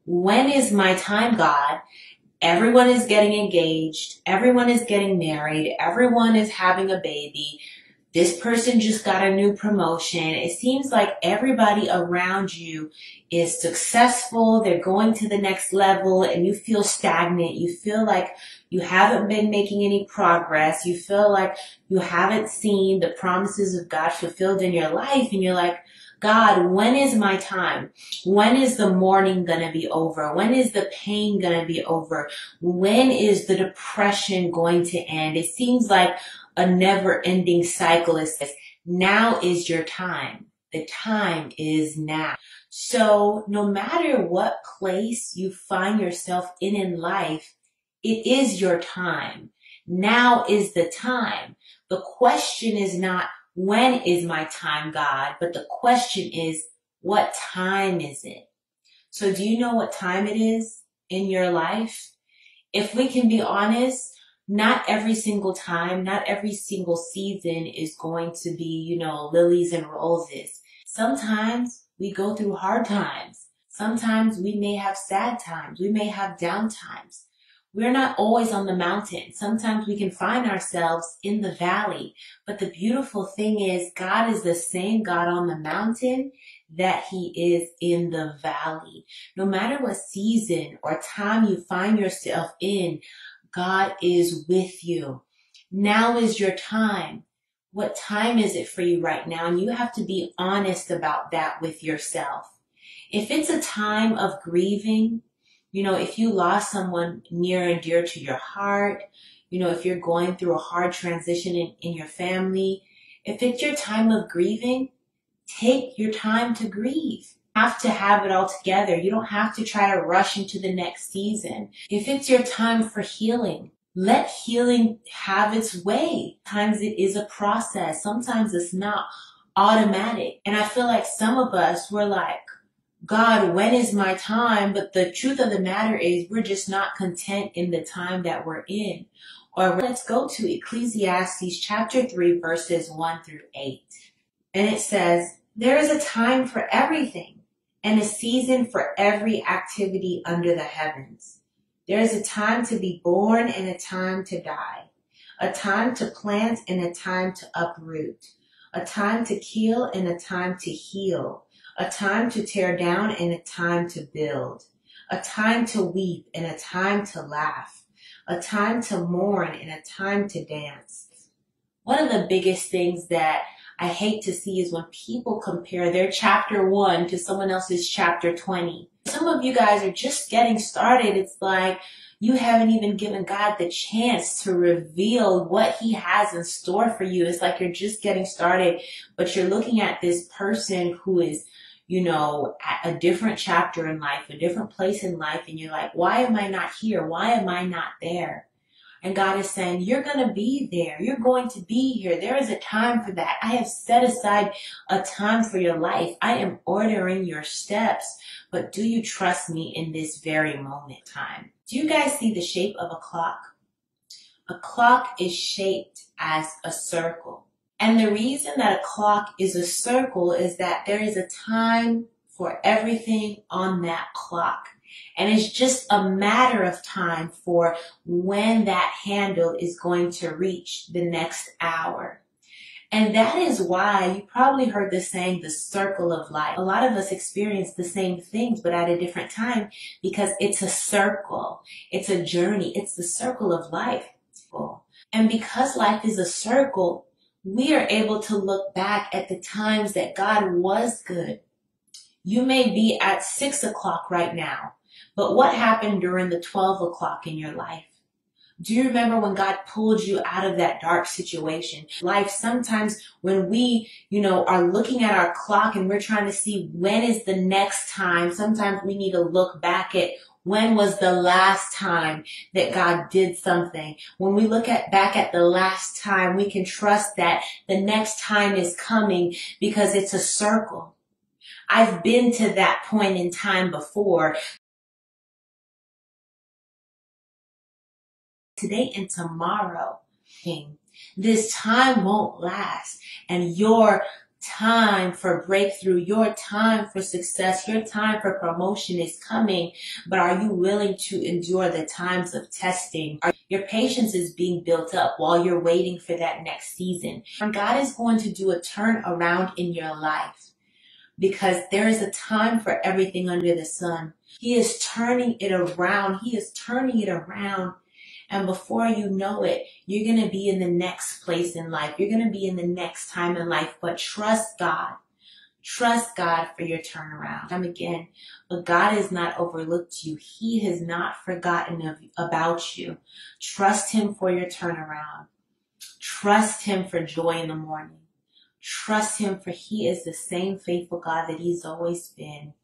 when is my time, God? Everyone is getting engaged. Everyone is getting married. Everyone is having a baby. This person just got a new promotion. It seems like everybody around you is successful. They're going to the next level and you feel stagnant. You feel like you haven't been making any progress. You feel like you haven't seen the promises of God fulfilled in your life. And you're like, God, when is my time? When is the mourning going to be over? When is the pain going to be over? When is the depression going to end? It seems like a never-ending cycle. Is now is your time. The time is now. So no matter what place you find yourself in life, it is your time. Now is the time. The question is not, when is my time, God? But the question is, what time is it? So do you know what time it is in your life? If we can be honest, not every single time, not every single season is going to be, lilies and roses. Sometimes we go through hard times. Sometimes we may have sad times. We may have down times. We're not always on the mountain. Sometimes we can find ourselves in the valley. But the beautiful thing is God is the same God on the mountain that he is in the valley. No matter what season or time you find yourself in, God is with you. Now is your time. What time is it for you right now? And you have to be honest about that with yourself. If it's a time of grieving, if you lost someone near and dear to your heart, if you're going through a hard transition in your family, if it's your time of grieving, take your time to grieve. You have to have it all together. You don't have to try to rush into the next season. If it's your time for healing, let healing have its way. Sometimes it is a process. Sometimes it's not automatic. And I feel like some of us, we're like, God, when is my time? But the truth of the matter is we're just not content in the time that we're in. Or let's go to Ecclesiastes chapter 3, verses 1 through 8. And it says, there is a time for everything and a season for every activity under the heavens. There is a time to be born and a time to die, a time to plant and a time to uproot, a time to kill and a time to heal, a time to tear down and a time to build, a time to weep and a time to laugh, a time to mourn and a time to dance. One of the biggest things that I hate to see is when people compare their chapter 1 to someone else's chapter 20. Some of you guys are just getting started. It's like you haven't even given God the chance to reveal what he has in store for you. It's like you're just getting started, but you're looking at this person who is at a different chapter in life, a different place in life, and you're like, why am I not here? Why am I not there? And God is saying, you're going to be there. You're going to be here. There is a time for that. I have set aside a time for your life. I am ordering your steps. But do you trust me in this very moment time? Do you guys see the shape of a clock? A clock is shaped as a circle. And the reason that a clock is a circle is that there is a time for everything on that clock. And it's just a matter of time for when that handle is going to reach the next hour. And that is why you probably heard the saying, the circle of life. A lot of us experience the same things, but at a different time because it's a circle. It's a journey. It's the circle of life. And because life is a circle, we are able to look back at the times that God was good. You may be at 6 o'clock right now, but what happened during the 12 o'clock in your life? Do you remember when God pulled you out of that dark situation? Life, sometimes when we, are looking at our clock and we're trying to see when is the next time, sometimes we need to look back at when was the last time that God did something. When we look back at the last time, we can trust that the next time is coming because it's a circle. I've been to that point in time before. Today and tomorrow, this time won't last, and your time for breakthrough, your time for success, your time for promotion is coming. But are you willing to endure the times of testing? Your patience is being built up while you're waiting for that next season. God is going to do a turnaround in your life, because there is a time for everything under the sun. He is turning it around. He is turning it around. And before you know it, you're going to be in the next place in life. You're going to be in the next time in life. But trust God. Trust God for your turnaround. Again, but God has not overlooked you. He has not forgotten about you. Trust Him for your turnaround. Trust Him for joy in the morning. Trust Him, for He is the same faithful God that He's always been.